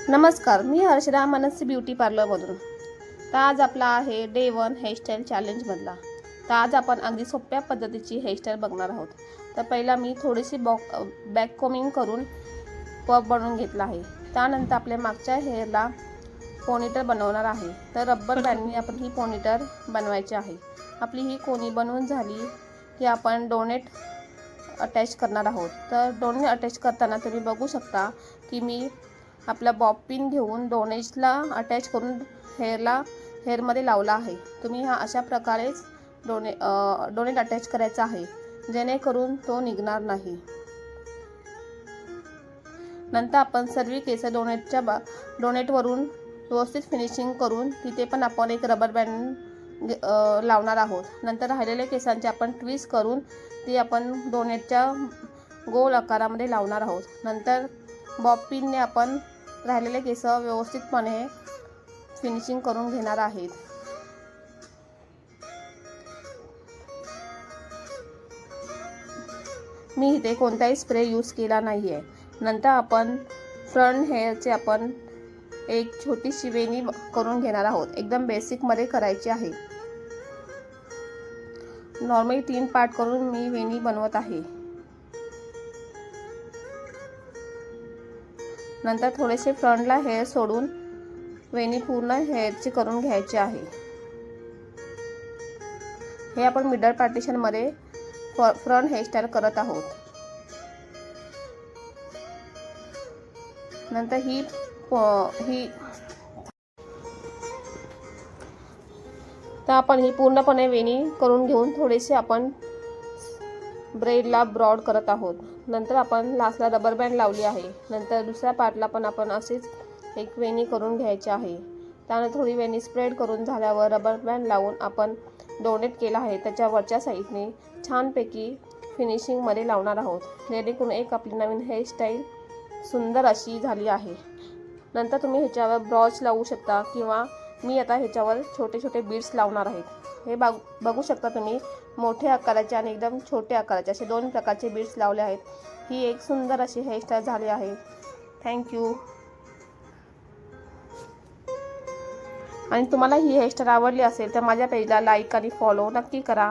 नमस्कार, मी हर्षदा मनस्य ब्युटी पार्लरमधून. तर आज आपला आहे डे 1 हेअरस्टाईल चॅलेंजमधला. तर आज आपण अगदी सोप्या पद्धतीची हेअरस्टाईल बघणार आहोत. तर पहिला मी थोडीशी बॅक कोमिंग करून पफ बनवून घेतला आहे. त्यानंतर आपल्या मागच्या हेअरला पोनीटर बनवणार आहे. तर रबर बँडने आपण ही पोनीटर बनवायची आहे. आपली ही कोनी बनवून झाली की आपण डोनेट अटॅच करणार आहोत. तर डोनेट अटॅच करताना तुम्ही बघू शकता की मी आपला बॉब पिन घेऊन डोनेटला अटॅच करून हेअरमध्ये लावला आहे. तुम्ही अशा प्रकारेच डोनेट अटॅच करायचा आहे, जेणेकरून तो निघणार नाही. नंतर आपण सर्व केस डोनेटवरून व्यवस्थित फिनिशिंग करून तिथे पण आपण एक रबर बँड लावणार आहोत. नंतर राहिलेल्या केसांचे आपण ट्विस्ट करून ती आपण डोनेटच्या गोल आकारामध्ये लावणार आहोत. नंतर बॉब पिनने आपण राहिलेले केस व्यवस्थितपणे फिनिशिंग करून घेणार आहेत. मी इथे कोणताही स्प्रे यूज केला नाही आहे. नंतर आपण फ्रंट हेअरचे आपण एक छोटीशी वेणी करून घेणार आहोत. एकदम बेसिकमध्ये करायची आहे. नॉर्मली 3 पार्ट करून मी वेणी बनवत आहे. नंतर थोडेसे फ्रंटला हेअर सोडून वेणी पूर्ण हेअरची करून घ्यायची आहे. हे आपण मिडल पार्टिशनमध्ये फ्रंट हेअरस्टाईल करत आहोत. नंतर ही तर आपण ही पूर्णपणे वेणी करून घेऊन थोडेसे आपण ब्रेडला ब्रॉड करत आहोत. नंतर आपण लास्टला रबर बँड लावली आहे. नंतर दुसऱ्या पार्टला पण आपण अशीच एक वेणी करून घ्यायची आहे. त्यानंतर थोडी वेणी स्प्रेड करून झाल्यावर रबर बँड लावून आपण डोनेट केला आहे त्याच्या वरच्या साईडने छानपैकी फिनिशिंगमध्ये लावणार आहोत, जेणेकरून एक आपली नवीन हेअरस्टाईल सुंदर अशी झाली आहे. नंतर तुम्ही ह्याच्यावर ब्रॉच लावू शकता किंवा मी आता ह्याच्यावर छोटे छोटे बीड्स लावणार आहेत. हे बघू शकता तुम्ही, मोठ्या आकाराचे आणि एकदम छोट्या आकाराचे असे 2 प्रकारचे बीड्स लावले आहेत. ही एक सुंदर अशी हेअरस्टाईल झाली आहे. थँक्यू. आणि तुम्हाला ही हेअरस्टाईल आवडली असेल तर माझ्या पेजला लाईक आणि फॉलो नक्की करा.